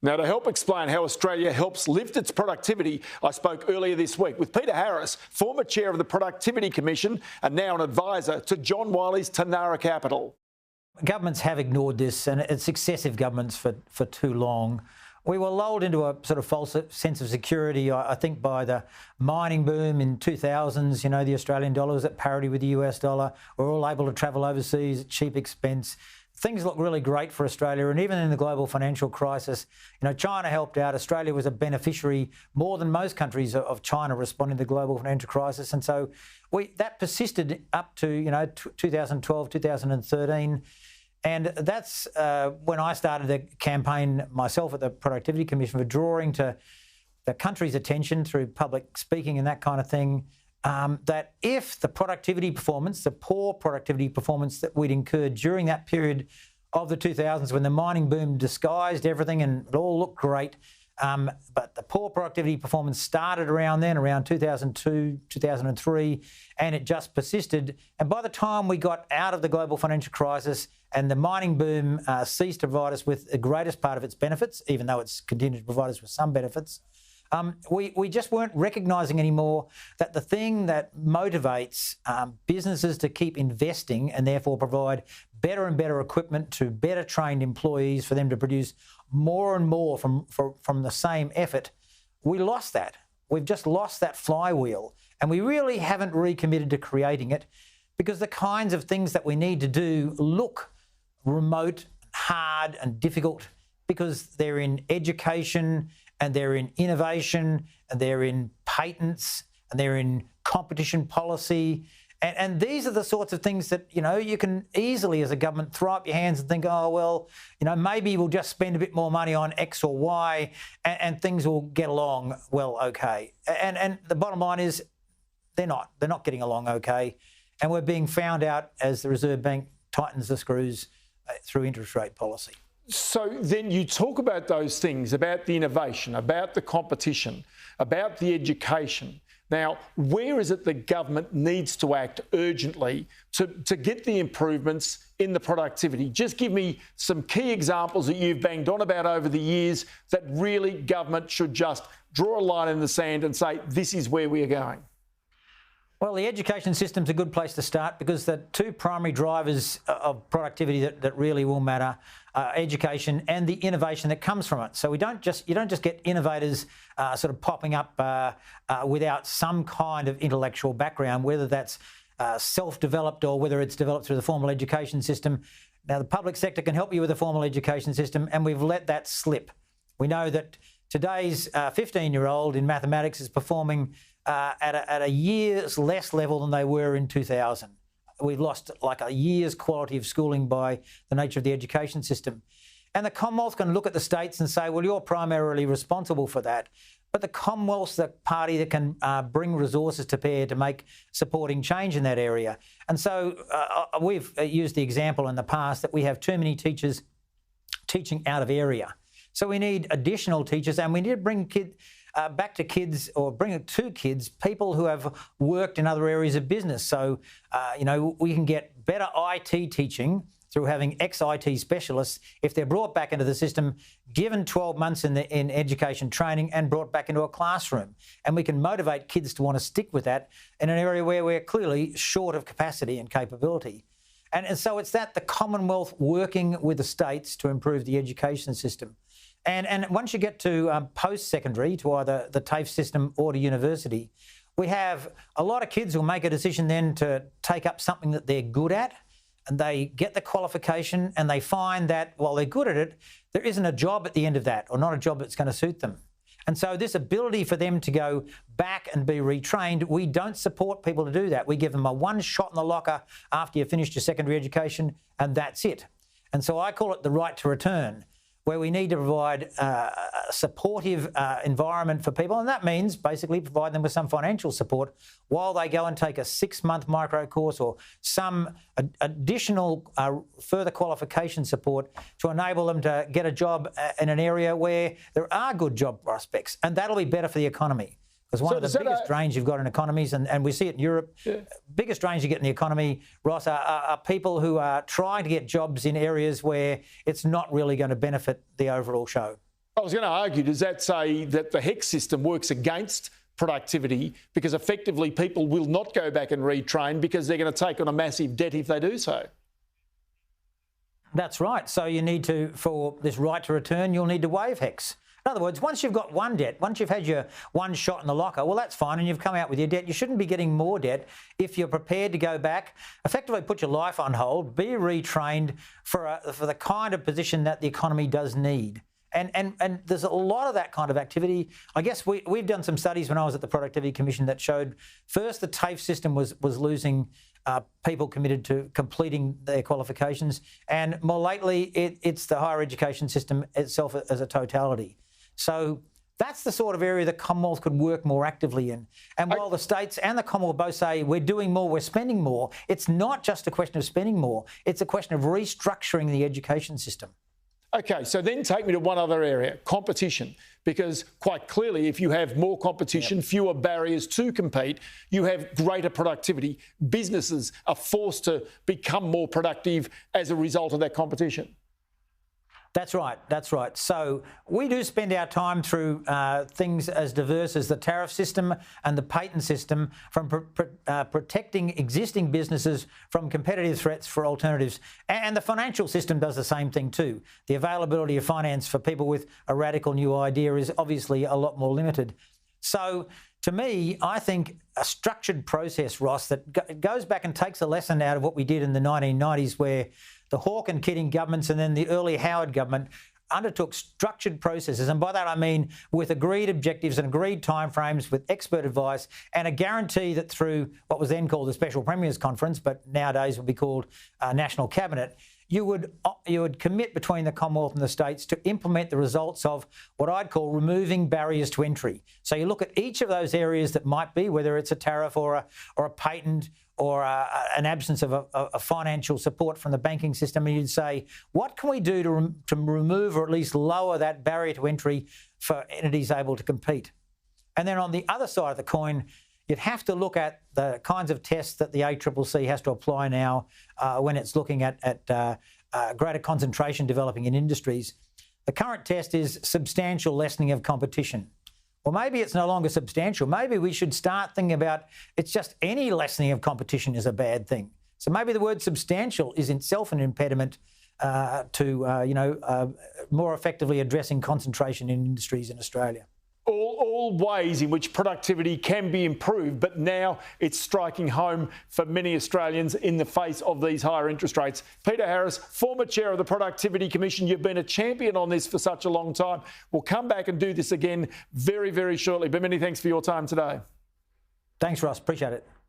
Now, to help explain how Australia helps lift its productivity, I spoke earlier this week with Peter Harris, former chair of the Productivity Commission and now an advisor to John Wiley's Tanara Capital. Governments have ignored this, and it's successive governments for too long. We were lulled into a sort of false sense of security, I think, by the mining boom in 2000s. You know, the Australian dollar was at parity with the US dollar. We're all able to travel overseas at cheap expense. Things look really great for Australia, and even in the global financial crisis, you know, China helped out. Australia was a beneficiary more than most countries of China responding to the global financial crisis, and so that persisted up to 2012, 2013, and that's when I started a campaign myself at the Productivity Commission for drawing to the country's attention through public speaking and that kind of thing. That if the productivity performance, the poor productivity performance that we'd incurred during that period of the 2000s when the mining boom disguised everything and it all looked great, but the poor productivity performance started around then, around 2002, 2003, and it just persisted. And by the time we got out of the global financial crisis and the mining boom ceased to provide us with the greatest part of its benefits, even though it's continued to provide us with some benefits, we just weren't recognising anymore that the thing that motivates businesses to keep investing and therefore provide better and better equipment to better trained employees for them to produce more and more from the same effort, we lost that. We've just lost that flywheel, and we really haven't recommitted to creating it because the kinds of things that we need to do look remote, hard and difficult because they're in education and they're in innovation, and they're in patents, and they're in competition policy. And these are the sorts of things that, you know, you can easily as a government throw up your hands and think, oh, well, you know, maybe we'll just spend a bit more money on X or Y and things will get along well, okay. And the bottom line is they're not getting along okay. And we're being found out as the Reserve Bank tightens the screws through interest rate policy. So then you talk about those things, about the innovation, about the competition, about the education. Now, where is it the government needs to act urgently to get the improvements in the productivity? Just give me some key examples that you've banged on about over the years that really government should just draw a line in the sand and say, this is where we are going. Well, the education system's a good place to start because the two primary drivers of productivity that really will matter are education and the innovation that comes from it. So you don't just get innovators sort of popping up without some kind of intellectual background, whether that's self-developed or whether it's developed through the formal education system. Now, the public sector can help you with the formal education system, and we've let that slip. We know that today's 15-year-old in mathematics is performing at a year's less level than they were in 2000. We've lost like a year's quality of schooling by the nature of the education system. And the Commonwealth can look at the states and say, well, you're primarily responsible for that. But the Commonwealth's the party that can bring resources to bear to make supporting change in that area. And so we've used the example in the past that we have too many teachers teaching out of area. So we need additional teachers, and we need to bring back to kids, or bring it to kids, people who have worked in other areas of business. So, you know, we can get better IT teaching through having ex-IT specialists if they're brought back into the system, given 12 months in education training and brought back into a classroom. And we can motivate kids to want to stick with that in an area where we're clearly short of capacity and capability. And so it's the Commonwealth working with the states to improve the education system. And once you get to post-secondary, to either the TAFE system or to university, we have a lot of kids who make a decision then to take up something that they're good at, and they get the qualification and they find that while they're good at it, there isn't a job at the end of that, or not a job that's going to suit them. And so this ability for them to go back and be retrained, we don't support people to do that. We give them a one shot in the locker after you've finished your secondary education, and that's it. And so I call it the right to return, where we need to provide a supportive environment for people. And that means basically provide them with some financial support while they go and take a 6-month micro course or some additional further qualification support to enable them to get a job in an area where there are good job prospects. And that'll be better for the economy. Because one of the biggest drains you've got in economies, and we see it in Europe, biggest drains you get in the economy, Ross, are people who are trying to get jobs in areas where it's not really going to benefit the overall show. I was going to argue, does that say that the HEX system works against productivity because effectively people will not go back and retrain because they're going to take on a massive debt if they do so? That's right. So you need to, for this right to return, you'll need to waive HEX. In other words, once you've got one debt, once you've had your one shot in the locker, well, that's fine, and you've come out with your debt. You shouldn't be getting more debt if you're prepared to go back, effectively put your life on hold, be retrained for the kind of position that the economy does need. And there's a lot of that kind of activity. I guess we've done some studies when I was at the Productivity Commission that showed first the TAFE system was losing people committed to completing their qualifications, and more lately it's the higher education system itself as a totality. So that's the sort of area the Commonwealth could work more actively in. And while the states and the Commonwealth both say we're doing more, we're spending more, it's not just a question of spending more, it's a question of restructuring the education system. Okay, so then take me to one other area, competition, because quite clearly if you have more competition, fewer barriers to compete, you have greater productivity. Businesses are forced to become more productive as a result of that competition. That's right, that's right. So we do spend our time through things as diverse as the tariff system and the patent system, from protecting existing businesses from competitive threats for alternatives. And the financial system does the same thing too. The availability of finance for people with a radical new idea is obviously a lot more limited. So to me, I think a structured process, Ross, that goes back and takes a lesson out of what we did in the 1990s, where the Hawke and Keating governments and then the early Howard government undertook structured processes. And by that I mean with agreed objectives and agreed timeframes, with expert advice, and a guarantee that through what was then called the Special Premiers Conference, but nowadays would be called National Cabinet, you would commit between the Commonwealth and the states to implement the results of what I'd call removing barriers to entry. So you look at each of those areas that might be, whether it's a tariff or a patent or an absence of a financial support from the banking system, and you'd say, what can we do to remove or at least lower that barrier to entry for entities able to compete? And then on the other side of the coin, you'd have to look at the kinds of tests that the ACCC has to apply now when it's looking at greater concentration developing in industries. The current test is substantial lessening of competition. Well, maybe it's no longer substantial. Maybe we should start thinking about it's just any lessening of competition is a bad thing. So maybe the word substantial is itself an impediment to more effectively addressing concentration in industries in Australia. All ways in which productivity can be improved, but now it's striking home for many Australians in the face of these higher interest rates. Peter Harris, former chair of the Productivity Commission, you've been a champion on this for such a long time. We'll come back and do this again very, very shortly, but many thanks for your time today. Thanks, Ross. Appreciate it.